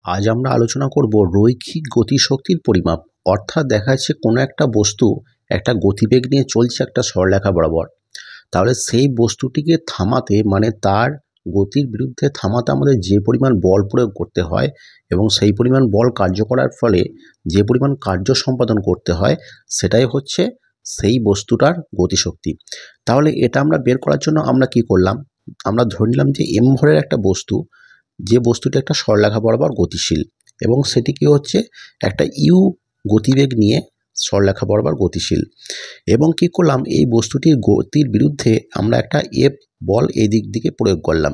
আজ আমরা আলোচনা করব রৈখিক গতিশক্তির পরিমাপ। অর্থাৎ দেখা যাচ্ছে কোনো একটা বস্তু একটা গতিবেগ নিয়ে চলছে একটা সরলরেখা বরাবর, তাহলে সেই বস্তুটিকে থামাতে মানে তার গতির বিরুদ্ধে থামাতে আমাদের যে পরিমাণ বল প্রয়োগ করতে হয় এবং সেই পরিমাণ বল কার্য করার ফলে যে পরিমাণ কার্য সম্পাদন করতে হয় সেটাই হচ্ছে সেই বস্তুটার গতিশক্তি। তাহলে এটা আমরা বের করার জন্য আমরা কি করলাম, আমরা ধরে নিলাম যে এম ভরের একটা বস্তু, যে বস্তুটি একটা সরলরেখা বরাবর গতিশীল এবং সেটি কি হচ্ছে একটা ইউ গতিবেগ নিয়ে সরলরেখা বরাবর গতিশীল, এবং কি করলাম এই বস্তুটির গতির বিরুদ্ধে আমরা একটা এফ বল এই দিক দিকে প্রয়োগ করলাম।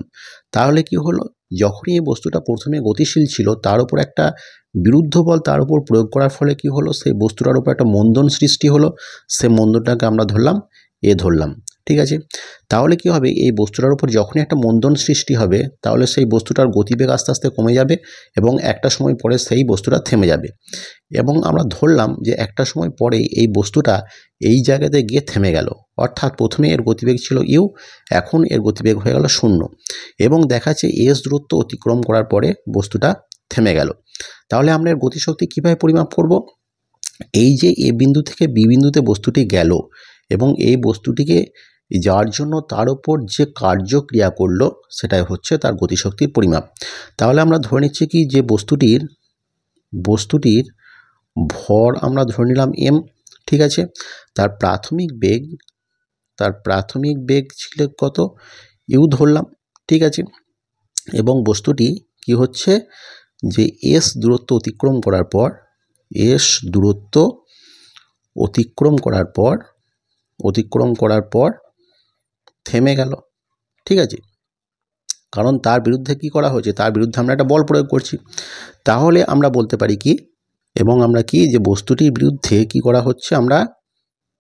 তাহলে কি হলো, যখনই এই বস্তুটা প্রথমে গতিশীল ছিল তার উপর একটা বিরুদ্ধ বল তার উপর প্রয়োগ করার ফলে কি হলো, সেই বস্তুটার উপর একটা মন্দন সৃষ্টি হলো। সে মন্দনটাকে আমরা ধরলাম এ ধরলাম, ঠিক আছে। তাহলে কি হবে, এই বস্তুটার উপর যখনই একটা মন্দন সৃষ্টি হবে তাহলে সেই বস্তুটার গতিবেগ আস্তে আস্তে কমে যাবে এবং একটা সময় পরে সেই বস্তুটা থেমে যাবে। এবং আমরা ধরলাম যে একটা সময় পরে এই বস্তুটা এই জায়গাতে গিয়ে থেমে গেল, অর্থাৎ প্রথমে এর গতিবেগ ছিল ইউ, এখন এর গতিবেগ হয়ে গেল 0 এবং দেখা যাচ্ছে এস দূরত্ব অতিক্রম করার পরে বস্তুটা থেমে গেল। তাহলে আমরা এর গতিশক্তি কীভাবে পরিমাপ করব? এই যে এ বিন্দু থেকে বি বিন্দুতে বস্তুটি গেল এবং এই বস্তুটিকে যার জন্য তার উপর যে কার্যক্রিয়া করলো সেটাই হচ্ছে তার গতিশক্তির পরিমাপ। তাহলে আমরা ধরে নিচ্ছি কি যে বস্তুটির ভর আমরা ধরে নিলাম এম, ঠিক আছে। তার প্রাথমিক বেগ ছিল কত, ইউ ধরলাম, ঠিক আছে। এবং বস্তুটি কি হচ্ছে যে এস দূরত্ব অতিক্রম করার পর থেমে গেল, ঠিক আছে। কারণ তার বিরুদ্ধে কি করা হয়েছে, তার বিরুদ্ধে আমরা একটা বল প্রয়োগ করছি। তাহলে আমরা বলতে পারি কি, এবং আমরা কি যে বস্তুটির বিরুদ্ধে কি করা হচ্ছে, আমরা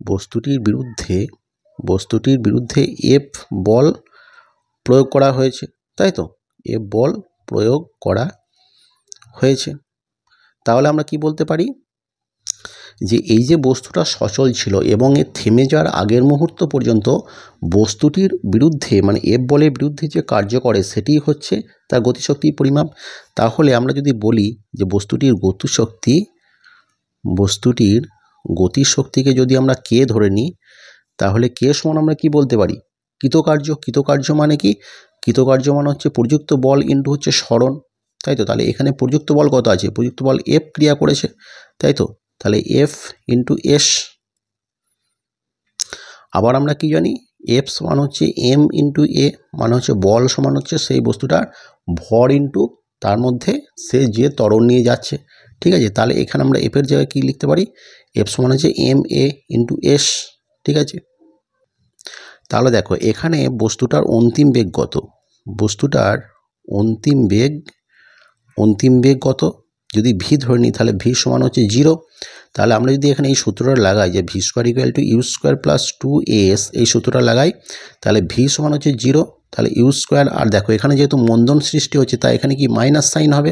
বস্তুটির বিরুদ্ধে এফ বল প্রয়োগ করা হয়েছে, তাই তো, এফ বল প্রয়োগ করা হয়েছে। তাহলে আমরা কি বলতে পারি যে এই যে বস্তুটা সচল ছিল এবং এর থেমে যাওয়ার আগের মুহূর্ত পর্যন্ত বস্তুটির বিরুদ্ধে মানে এফ বলের বিরুদ্ধে যে কার্য করে সেটি হচ্ছে তার গতিশক্তির পরিমাপ। তাহলে আমরা যদি বলি যে বস্তুটির গতিশক্তিকে যদি আমরা কে ধরে নিই, তাহলে কে সমান আমরা কি বলতে পারি, কৃতকার্য মানে কি, কৃতকার্য মানে হচ্ছে প্রযুক্ত বল ইন্টু হচ্ছে সরণ, তাই তো। তাহলে এখানে প্রযুক্ত বল কত আছে, প্রযুক্ত বল এফ ক্রিয়া করেছে, তাই তো। তাহলে এফ ইন্টু এস। আবার আমরা কি জানি, এফ সমান হচ্ছে এম ইন্টু এ, মানে হচ্ছে বল সমান হচ্ছে সেই বস্তুটার ভর ইন্টু তার মধ্যে সে যে ত্বরণ নিয়ে যাচ্ছে, ঠিক আছে। তাহলে এখানে আমরা এফের জায়গায় কী লিখতে পারি, এফ সমান হচ্ছে এম এ ইন্টু এস, ঠিক আছে। তাহলে দেখো এখানে বস্তুটার অন্তিম বেগ কত, বস্তুটার অন্তিম বেগ কত, যদি ভি ধরে নিই তাহলে ভি সমান হচ্ছে 0। তাহলে আমরা যদি এখানে এই সূত্রটা লাগাই যে v square equal to u square plus 2as, এই সূত্রটা লাগাই, তাহলে ভি সমান হচ্ছে 0, তাহলে ইউ স্কোয়ার, আর দেখো এখানে যেহেতু মন্দন সৃষ্টি হচ্ছে তাই এখানে কি মাইনাস সাইন হবে,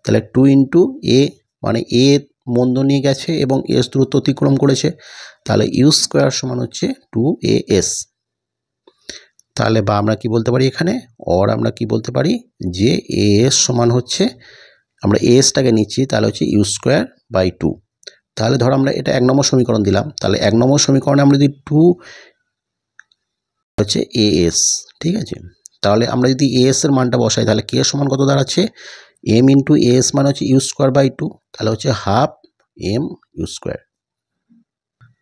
তাহলে 2 ইন্টু এ, মানে এ মন্দন নিয়ে গেছে এবং এস দূরত্ব অতিক্রম করেছে, তাহলে ইউ স্কোয়ার সমান হচ্ছে 2as। তাহলে বা আমরা কি বলতে পারি এখানে, আমরা কি বলতে পারি যে এস সমান হচ্ছে, আমরা এসটাকে নিচ্ছি তাহলে হচ্ছে ইউ স্কোয়ার বাই 2। তাহলে ধর আমরা এটা 1 নম্বর সমীকরণ দিলাম, তাহলে 1 নম্বর সমীকরণে আমরা যদি 2 হচ্ছে এস, ঠিক আছে। তাহলে আমরা যদি এস এর মানটা বসাই তাহলে কে সমান কত দাঁড়াচ্ছে, এম ইন্টু এস মানে হচ্ছে ইউ স্কোয়ার বাই 2, তাহলে হচ্ছে হাফ এম ইউ স্কোয়ার।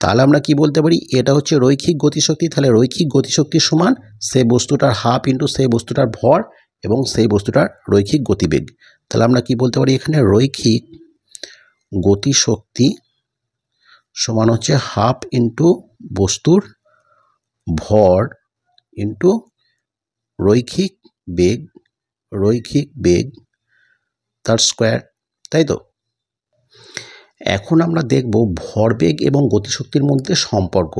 তাহলে আমরা কি বলতে পারি, এটা হচ্ছে রৈখিক গতিশক্তি। তাহলে রৈখিক গতিশক্তির সমান সেই বস্তুটার হাফ ইন্টু সেই বস্তুটার ভর এবং সেই বস্তুটার রৈখিক গতিবেগ। তাহলে আমরা কি বলতে পারি, এখানে রৈখিক গতিশক্তি সমান হচ্ছে হাফ ইন্টু বস্তুর ভর ইন্টু রৈখিক বেগ তার স্কোয়ার, তাই তো। এখন আমরা দেখব ভরবেগ এবং গতিশক্তির মধ্যে সম্পর্ক,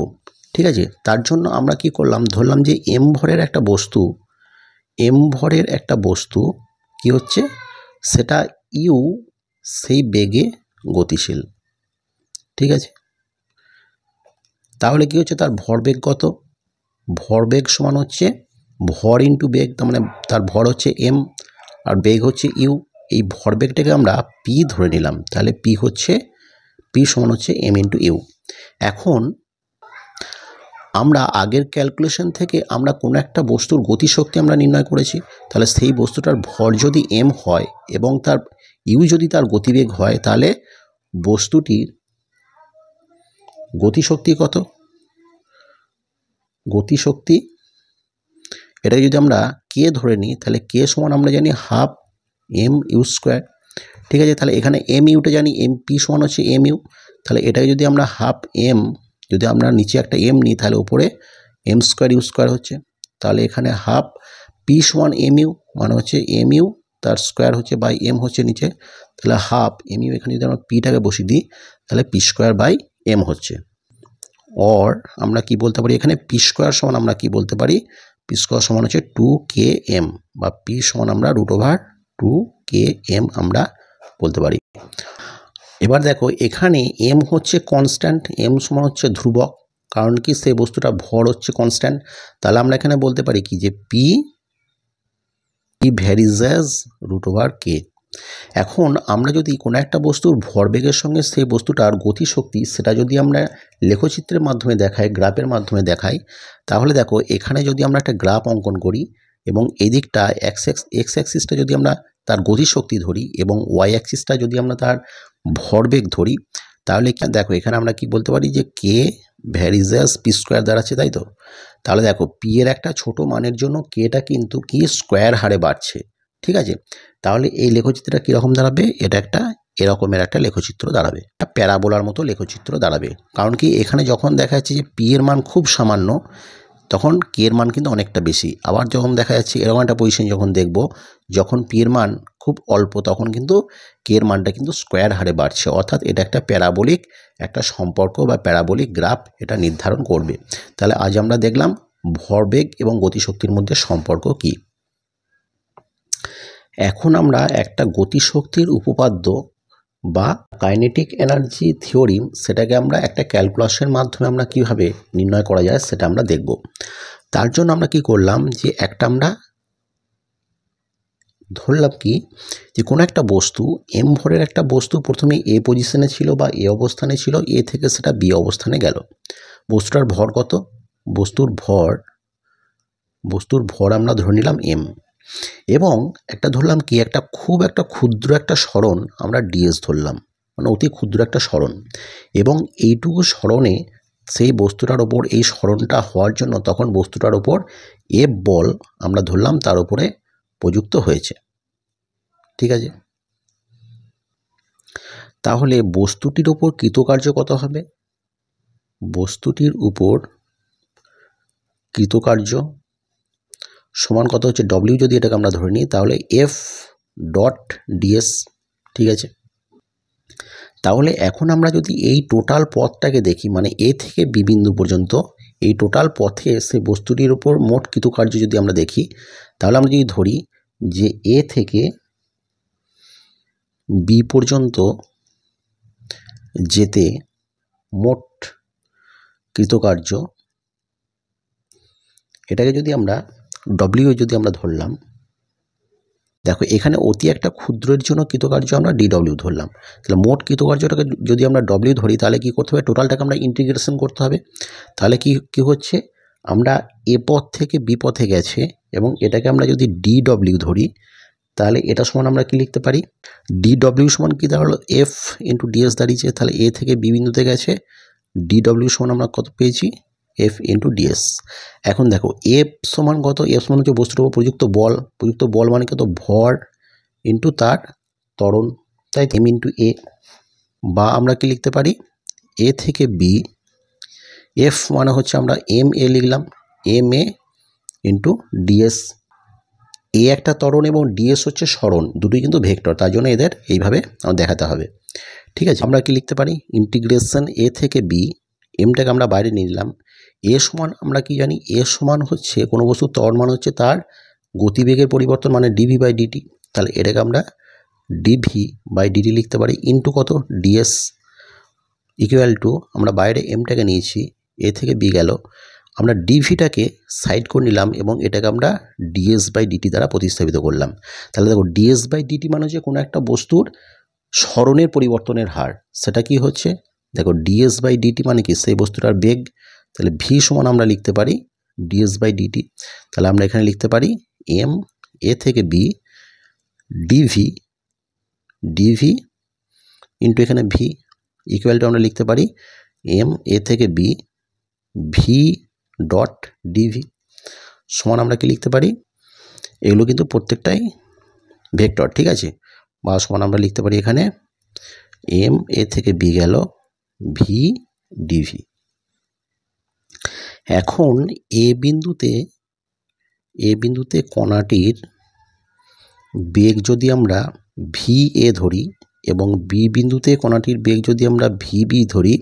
ঠিক আছে। তার জন্য আমরা কি করলাম, ধরলাম যে এম ভরের একটা বস্তু কি হচ্ছে, সেটা ইউ সেই বেগে গতিশীল, ঠিক আছে। তাহলে কি হচ্ছে, তার ভরবেগ কত, ভরবেগ সমান হচ্ছে ভর ইন্টু বেগ, তার মানে তার ভর হচ্ছে এম আর বেগ হচ্ছে ইউ, এই ভরবেগটাকে আমরা পি ধরে নিলাম, তাহলে পি সমান হচ্ছে এম ইন্টু ইউ। এখন আমরা আগের ক্যালকুলেশন থেকে আমরা কোনো একটা বস্তুর গতিশক্তি আমরা নির্ণয় করেছি, তাহলে সেই বস্তুটার ভর যদি এম হয় এবং তার ইউ যদি তার গতিবেগ হয়, তাহলে বস্তুটির গতিশক্তি কত? গতিশক্তি এটা যদি আমরা কে ধরে নিই, তাহলে কে সমান আমরা জানি হাফ এম ইউ স্কোয়ার। ঠিক আছে, তাহলে এখানে এম ইউটা জানি, এম পি সমান হচ্ছে এম ইউ। তাহলে এটাকে যদি আমরা হাফ এম, যদি আমরা নিচে একটা এম নিই, তাহলে উপরে এম স্কোয়ার ইউ স্কোয়ার হচ্ছে। তাহলে এখানে হাফ পি সমান এম ইউ মানে হচ্ছে এম ইউ তার স্কোয়ার হচ্ছে বাই এম হচ্ছে নিচে, তাহলে হাফ এম ইউ এখানে যদি আমরা পিটাকে বসিয়ে দিই, তাহলে পি স্কোয়ার বাই এম হচ্ছে। অর আমরা কি বলতে পারি, এখানে পি স্কোয়ার সমান আমরা কি বলতে পারি, পি স্কোয়ার সমান হচ্ছে 2km, বা পি সমান আমরা √2km আমরা বলতে পারি। এবার দেখো এখানে এম হচ্ছে কনস্ট্যান্ট, এম সমান হচ্ছে ধ্রুবক, কারণ কি সেই বস্তুটা ভর হচ্ছে কনস্ট্যান্ট। তাহলে আমরা এখানে বলতে পারি কি যে পি ভ্যারিজ অ্যাজ √k। এখন আমরা যদি কোনো একটা বস্তুর ভরবেগের সঙ্গে সেই বস্তুটার গতিশক্তি সেটা যদি আমরা লেখচিত্রের মাধ্যমে দেখাই, গ্রাফের মাধ্যমে দেখাই, তাহলে দেখো এখানে যদি আমরা একটা গ্রাফ অঙ্কন করি এবং এই দিকটা এক্স অ্যাক্সিসটা যদি আমরা তার গতিশক্তি ধরি এবং ওয়াই অ্যাক্সিসটা যদি আমরা তার ভরবেগ ধরি, তাহলে দেখো এখানে আমরা কি বলতে পারি যে কে ভ্যারিজ অ্যাজ পি স্কোয়ার দাঁড়াচ্ছে, তাই তো? তাহলে দেখো পি এর একটা ছোট মানের জন্য কেটা কিন্তু কি স্কোয়ার হারে বাড়ছে। ঠিক আছে, তাহলে এই লেখচিত্রটা কীরকম দাঁড়াবে, এটা একটা এরকমের একটা লেখচিত্র দাঁড়াবে, প্যারাবোলার মতো লেখচিত্র দাঁড়াবে। কারণ কি এখানে যখন দেখা যাচ্ছে যে পি এর মান খুব সামান্য, তখন কে এর মান কিন্তু অনেকটা বেশি। আবার যখন দেখা যাচ্ছে এরকম একটা পজিশন যখন দেখব, যখন পি এর মান খুব অল্প, তখন কিন্তু কে এর মানটা কিন্তু স্কোয়ার হারে বাড়ছে। অর্থাৎ এটা একটা প্যারাবোলিক একটা সম্পর্ক বা প্যারাবোলিক গ্রাফ এটা নির্ধারণ করবে। তাহলে আজ আমরা দেখলাম ভরবেগ এবং গতিশক্তির মধ্যে সম্পর্ক কি। এখন আমরা একটা গতিশক্তির উপপাদ্য বা কাইনেটিক এনার্জি থিওরিম, সেটাকে আমরা একটা ক্যালকুলাসের মাধ্যমে আমরা কিভাবে নির্ণয় করা যায় সেটা আমরা দেখব। তার জন্য আমরা কি করলাম, যে একটা আমরা ধরলাম কি যে কোনো একটা বস্তু এম ভরের একটা বস্তু প্রথমে এ পজিশনে ছিল বা এ অবস্থানে ছিল, এ থেকে সেটা বি অবস্থানে গেল। বস্তুটার ভর কত? বস্তুর ভর আমরা ধরে নিলাম এম, এবং একটা ধরলাম কি একটা খুব একটা ক্ষুদ্র একটা সরণ আমরা ডিএস ধরলাম, মানে অতি ক্ষুদ্র একটা সরণ, এবং এইটুকু সরণে সেই বস্তুটার ওপর এই সরণটা হওয়ার জন্য তখন বস্তুটার ওপর এফ বল আমরা ধরলাম তার উপরে প্রযুক্ত হয়েছে। ঠিক আছে, তাহলে বস্তুটির উপর কৃতকার্য কত হবে? বস্তুটির উপর কৃতকার্য সমান কত হচ্ছে ডব্লিউ, যদি এটাকে আমরা ধরে নিই তাহলে এফ ডট ডিএস। ঠিক আছে, তাহলে এখন আমরা যদি এই টোটাল পথটাকে দেখি, মানে এ থেকে বি বিন্দু পর্যন্ত এই টোটাল পথে সেই বস্তুটির উপর মোট কৃতকার্য যদি আমরা দেখি, তাহলে আমরা যদি ধরি যে এ থেকে বি পর্যন্ত যেতে মোট কৃতকার্য, এটাকে যদি আমরা ডব্লিউ যদি আমরা ধরলাম, দেখো এখানে অতি একটা ক্ষুদ্রের জন্য কৃতকার্য আমরা ডিডব্লিউ ধরলাম, তাহলে মোট কৃতকার্যটাকে যদি আমরা ডব্লিউ ধরি, তাহলে কি করতে হবে, টোটালটাকে আমরা ইন্টিগ্রেশন করতে হবে। তাহলে কি হচ্ছে, আমরা এ পথ থেকে বি পথে গেছে এবং এটাকে আমরা যদি ডিডব্লিউ ধরি, তাহলে এটা সমান আমরা কি লিখতে পারি, ডিডব্লিউ সমান কি দাঁড়ালো, এফ ইন্টু ডিএস দাঁড়িয়েছে। তাহলে এ থেকে বি বিন্দুতে গেছে, ডিডব্লিউ সমান আমরা কত পেয়েছি, এফ ইন্টু ডিএস। এখন দেখো এফ সমান কত, এফ সমান হচ্ছে বস্তুর উপর প্রযুক্ত বল মানে কত, ভর ইন্টু তার ত্বরণ, তাই এম ইন্টু এ, বা আমরা কি লিখতে পারি, এ থেকে বি, এফ মানে হচ্ছে আমরা এম এ লিখলাম, এম এ ইন্টু ডিএস। এ একটা ত্বরণ এবং ডিএস হচ্ছে সরণ, দুটোই কিন্তু ভেক্টর, তার জন্য এদের এইভাবে দেখাতে হবে। ঠিক আছে, আমরা কি লিখতে পারি, ইন্টিগ্রেশন এ থেকে বি, এমটাকে আমরা বাইরে নিয়ে নিলাম, এ সমান আমরা কি জানি, এ সমান হচ্ছে কোনো বস্তুর ত্বরণ মানে হচ্ছে তার গতিবেগের পরিবর্তন, মানে ডিভি বাই ডিটি। তাহলে এটাকে আমরা ডিভি বাই ডিটি লিখতে পারি, ইন্টু কত, ডিএস, ইকুয়াল টু আমরা বাইরে এমটাকে নিয়েছি, এ থেকে বি গেল, আমরা ডিভিটাকে সাইড করে নিলাম এবং এটাকে আমরা ডিএস বাই ডিটি দ্বারা প্রতিস্থাপিত করলাম। তাহলে দেখো ডিএস বাই ডিটি মানে হচ্ছে কোনো একটা বস্তুর সরণের পরিবর্তনের হার, সেটা কি হচ্ছে, দেখো ডিএস বাই ডিটি মানে কি সেই বস্তুটার বেগ। তাহলে ভি সমান আমরা লিখতে পারি ডিএস বাই ডিটি। তাহলে আমরা এখানে লিখতে পারি এম এ থেকে বি ডিভি ডিভি ইন্টু এখানে ভি ইকুয়ালটা আমরা লিখতে পারি এম এ থেকে বি ভি ডট ডিভি সমান আমরা কি লিখতে পারি, এগুলো কিন্তু প্রত্যেকটাই ভেক্টর, ঠিক আছে, বা সমান আমরা লিখতে পারি এখানে এম এ থেকে বি গেল ভি ডিভি। এখন এ বিন্দুতে কণাটির বেগ যদি আমরা ভি এ ধরি এবং বি বিন্দুতে কণাটির বেগ যদি আমরা ভি বি ধরি,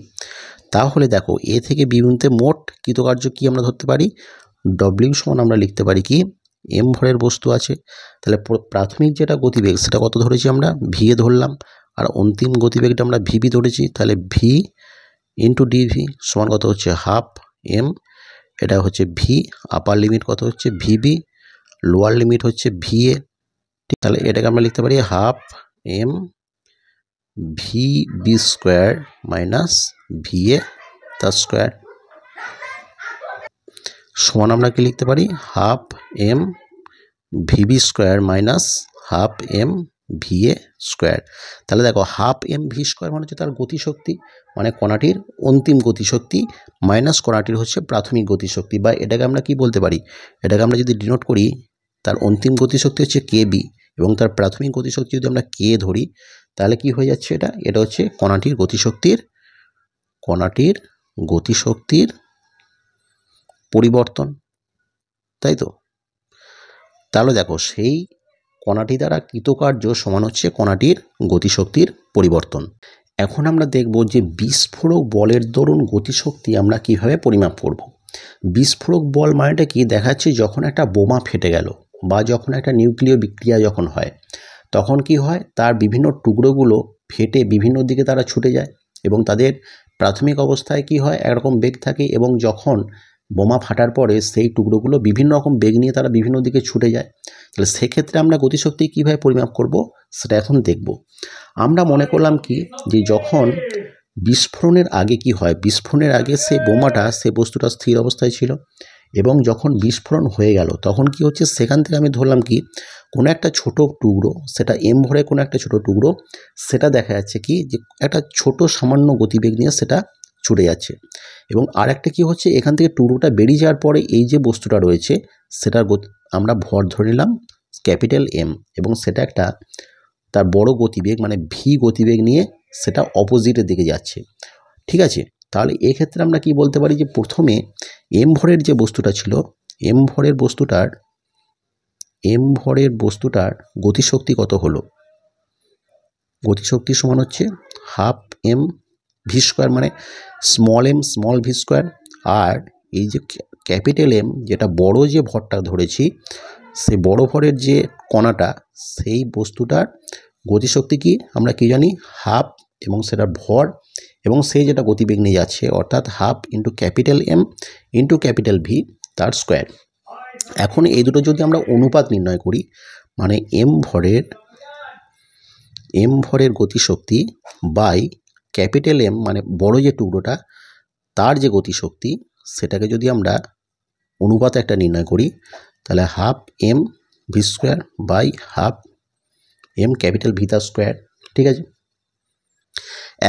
তাহলে দেখো এ থেকে বি বিন্দুতে মোট কৃতকার্য কি আমরা ধরতে পারি, ডব্লিউ সমান আমরা লিখতে পারি কি এম ভরের বস্তু আছে। তাহলে প্রাথমিক যেটা গতিবেগ সেটা কত ধরেছি আমরা ভি এ ধরলাম, আর অন্তিম গতিবেগটা আমরা ভিবি ধরেছি। তাহলে ভি ইন্টু ডিভি সমান কত হচ্ছে হাফ এম, এটা হচ্ছে ভি, আপার লিমিট কত হচ্ছে ভিবি, লোয়ার লিমিট হচ্ছে ভি এ। তাহলে এটাকে আমরা লিখতে পারি half m v b square minus v a তার স্কোয়ার সমান আমরা কি লিখতে পারি half m v b square minus half m v a square. তাহলে দেখো হাফ এম ভি স্কোয়ার মানে হচ্ছে তার গতিশক্তি, মানে কণাটির অন্তিম গতিশক্তি মাইনাস কণাটির হচ্ছে প্রাথমিক গতিশক্তি, বা এটাকে আমরা কি বলতে পারি, এটাকে আমরা যদি ডিনোট করি তার অন্তিম গতিশক্তি হচ্ছে কে বি এবং তার প্রাথমিক গতিশক্তি যদি আমরা কে ধরি, তাহলে কি হয়ে যাচ্ছে, এটা হচ্ছে কণাটির গতিশক্তির পরিবর্তন, তাই তো। তাহলে দেখো সেই কণাটি দ্বারা কৃতকার্য সমান হচ্ছে কণাটির গতিশক্তির পরিবর্তন। এখন আমরা দেখব যে বিস্ফোরক বলের দরুন গতিশক্তি আমরা কিভাবে পরিমাপ করব। বিস্ফোরক বল মানেটা কি, দেখাচ্ছে যখন একটা বোমা ফেটে গেল বা যখন একটা নিউক্লিয় বিক্রিয়া যখন হয়, তখন কি হয়, তার বিভিন্ন টুকরোগুলো ফেটে বিভিন্ন দিকে তারা ছুটে যায় এবং তাদের প্রাথমিক অবস্থায় কি হয় একরকম বেগ থাকে, এবং যখন বোমা ফাটার পরে সেই টুকরোগুলো বিভিন্ন রকম বেগ নিয়ে তারা বিভিন্ন দিকে ছুটে যায়। তাহলে সেক্ষেত্রে আমরা গতিশক্তি কীভাবে পরিমাপ করব সেটা এখন দেখব। আমরা মনে করলাম কি যে যখন বিস্ফোরণের আগে কি হয়, বিস্ফোরণের আগে সেই বোমাটা সেই বস্তুটা স্থির অবস্থায় ছিল, এবং যখন বিস্ফোরণ হয়ে গেল তখন কি হচ্ছে, সেখান থেকে আমি ধরলাম কি কোনো একটা ছোট টুকরো, সেটা এম ভরে কোনো একটা ছোট টুকরো, সেটা দেখা যাচ্ছে কি যে একটা ছোট সামান্য গতিবেগ নিয়ে সেটা ছুটে যাচ্ছে, এবং আর একটা কী হচ্ছে, এখান থেকে টুকরোটা বেরিয়ে যাওয়ার পরে এই যে বস্তুটা রয়েছে সেটার আমরা ভর ধরে নিলাম ক্যাপিটাল এম, এবং সেটা একটা তার বড় গতিবেগ মানে ভি গতিবেগ নিয়ে সেটা অপোজিটের দিকে যাচ্ছে, ঠিক আছে। তাহলে এক্ষেত্রে আমরা কি বলতে পারি যে প্রথমে এম ভরের যে বস্তুটা ছিল, এম ভরের বস্তুটার গতিশক্তি কত হলো, গতিশক্তি সমান হচ্ছে হাফ এম ভি স্কোয়ার, মানে small m small v square, আর এই যে ক্যাপিটাল এম যেটা বড় যে ভরটা ধরেছি, সেই বড় ভরের যে কণাটা সেই বস্তুটার গতিশক্তি কি আমরা কি জানি হাফ, এবং সেটার ভর এবং সেই যেটা গতিবেগ নিয়ে যাচ্ছে অর্থাৎ half into capital m into capital v তার স্কোয়ার। এখন এই দুটো যদি আমরা অনুপাত নির্ণয় করি, মানে এম ভরের গতিশক্তি বাই ক্যাপিটাল এম মানে বড় যে টুকরোটা তার যে গতিশক্তি, সেটাকে যদি আমরা অনুপাত একটা নির্ণয় করি, তাহলে half m v square by half m capital v তার স্কোয়ার, ঠিক আছে।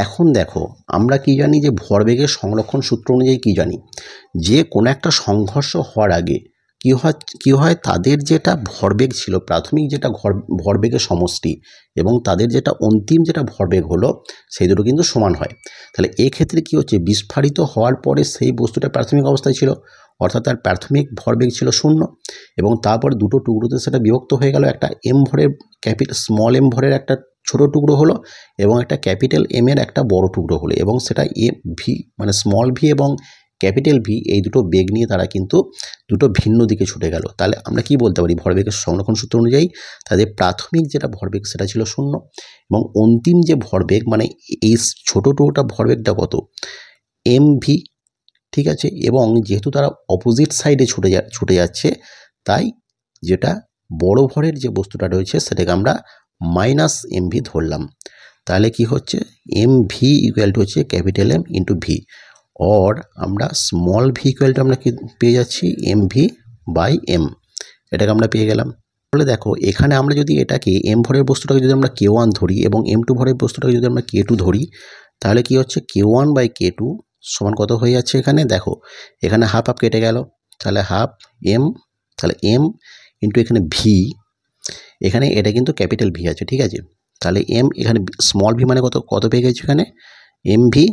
এখন দেখো আমরা কি জানি যে ভরবেগের সংরক্ষণ সূত্র অনুযায়ী কি জানি, যে কোনো একটা সংঘর্ষ হওয়ার আগে কি হয় তাদের যেটা ভরবেগ ছিল প্রাথমিক যেটা ভরবেগের সমষ্টি এবং তাদের যেটা অন্তিম যেটা ভরবেগ হলো সেই দুটো কিন্তু সমান হয়। তাহলে এক্ষেত্রে কি হচ্ছে, বিস্ফোরিত হওয়ার পরে সেই বস্তুটা প্রাথমিক অবস্থায় ছিল অর্থাৎ তার প্রাথমিক ভরবেগ ছিল 0, এবং তারপরে দুটো টুকরোতে সেটা বিভক্ত হয়ে গেল, একটা এম ভরের স্মল এম ভরের একটা ছোট টুকরো হলো এবং একটা ক্যাপিটাল এম এর একটা বড় টুকরো হলো, এবং সেটা এ ভি মানে স্মল ভি এবং ক্যাপিটাল ভি এই দুটো বেগ নিয়ে তারা কিন্তু দুটো ভিন্ন দিকে ছুটে গেল। তাহলে আমরা কি বলতে পারি, ভরবেগের সংরক্ষণ সূত্র অনুযায়ী তাদের প্রাথমিক যেটা ভরবেগ সেটা ছিল 0, এবং অন্তিম যে ভরবেগ মানে এই ছোট টুকরোটা ভরবেগটা কত এম ভি, ঠিক আছে, এবং যেহেতু তারা অপোজিট সাইডে ছুটে যাচ্ছে, তাই যেটা বড় ভরের যে বস্তুটা রয়েছে সেটাকে আমরা মাইনাস এমভি ধরলাম। তাহলে কি হচ্ছে, এম ভি ইকুয়াল টু হচ্ছে capital m into v, or আমরা স্মল ভি ইকুয়াল টু আমরা কি পেয়ে যাচ্ছি, এম ভি বাই এম, এটাকে আমরা পেয়ে গেলাম। তাহলে দেখো এখানে আমরা যদি এটাকে এম ভরের বস্তুটাকে যদি আমরা কে ওয়ান ধরি এবং এম টু ভরের বস্তুটাকে যদি আমরা কে টু ধরি, তাহলে কি হচ্ছে, কে ওয়ান বাই কে টু সমান কত হয়ে যাচ্ছে, এখানে দেখো এখানে হাফ হাফ কেটে গেল, তাহলে হাফ এম, তাহলে এম ইন্টু এখানে ভি, এখানে এটা কিন্তু ক্যাপিটাল ভি আছে, ঠিক আছে, তাহলে এম এখানে স্মল ভি মানে কত পেয়ে গেছে, এখানে এম ভি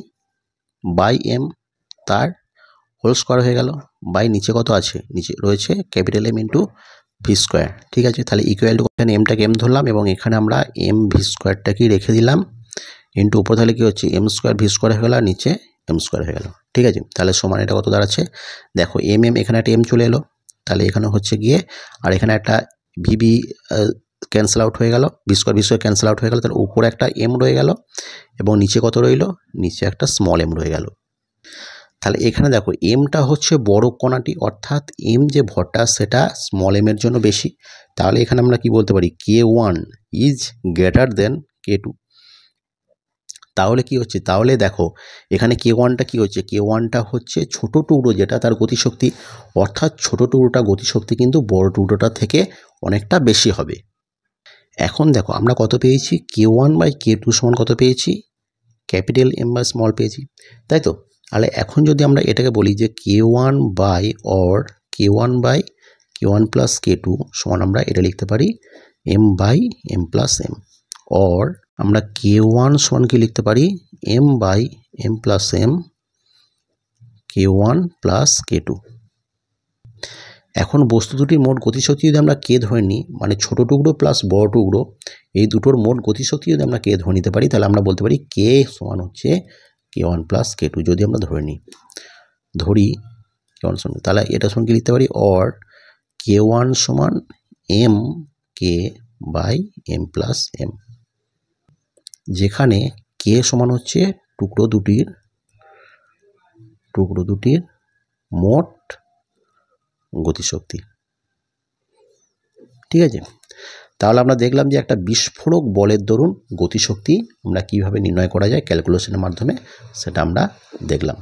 বাই এম, তার হোল স্কোয়ার হয়ে গেল, বাই নিচে কত আছে, নিচে রয়েছে capital m into v square, ঠিক আছে, তাহলে ইকুয়াল টু এখানে এমটাকে এম ধরলাম এবং এখানে আমরা এম ভি স্কোয়ারটাকেই রেখে দিলাম ইন্টু উপর, তাহলে কী হচ্ছে, এম স্কোয়ার ভি স্কোয়ার হয়ে গেল আর নিচে এম স্কোয়ার হয়ে গেল, ঠিক আছে, তাহলে সমান এটা কত দাঁড়াচ্ছে, দেখো এম এম এখানে একটা এম চলে এলো, তাহলে এখানে হচ্ছে গিয়ে আর এখানে একটা ভিবি ক্যান্সেল আউট হয়ে গেল, ভি স্কোয়ার ক্যান্সেল আউট হয়ে গেল, তাহলে উপরে একটা এম রয়ে গেল এবং নিচে কত রইল, নিচে একটা স্মল এম রয়ে গেল। তাহলে এখানে দেখো এমটা হচ্ছে বড় কণাটি, অর্থাৎ এম যে ভরটা সেটা স্মল এম এর জন্য বেশি, তাহলে এখানে আমরা কি বলতে পারি, k one is greater than k two. তাহলে কি হচ্ছে, তাহলে দেখো এখানে কে ওয়ানটা কী হচ্ছে, কে ওয়ানটা হচ্ছে ছোট টুকরো যেটা তার গতিশক্তি, অর্থাৎ ছোট টুকরোটা গতিশক্তি কিন্তু বড় টুকরোটা থেকে অনেকটা বেশি হবে। এখন দেখো আমরা কত পেয়েছি, কে ওয়ান বাই কে টু সমান কত পেয়েছি, ক্যাপিটাল এম বাই স্মল পেয়েছি, তাই তো। তাহলে এখন যদি আমরা এটাকে বলি যে k one by or k one plus k two সমান আমরা এটা লিখতে পারি m by m plus m, or আমরা কে ওয়ান সমান কি লিখতে পারি, m by m plus m k one plus k two. এখন বস্তু দুটির মোট গতিশক্তি যদি আমরা কে ধরে নিই, মানে ছোট টুকরো প্লাস বড় টুকরো এই দুটোর মোট গতিশক্তি যদি আমরা কে ধরে নিতে পারি, তাহলে আমরা বলতে পারি কে সমান হচ্ছে কে ওয়ান প্লাস কে টু, যদি আমরা ধরি কে ওয়ান সমান, তাহলে এটা সমান কি লিখতে পারি, অর কে ওয়ান সমান m k by m plus m, যেখানে কে সমান হচ্ছে টুকরো দুটির মোট গতিশক্তি, ঠিক আছে। তাহলে আমরা দেখলাম যে একটা বিস্ফোরক বলের দরুন গতিশক্তি আমরা কিভাবে নির্ণয় করা যায় ক্যালকুলেশনের মাধ্যমে, সেটা আমরা দেখলাম।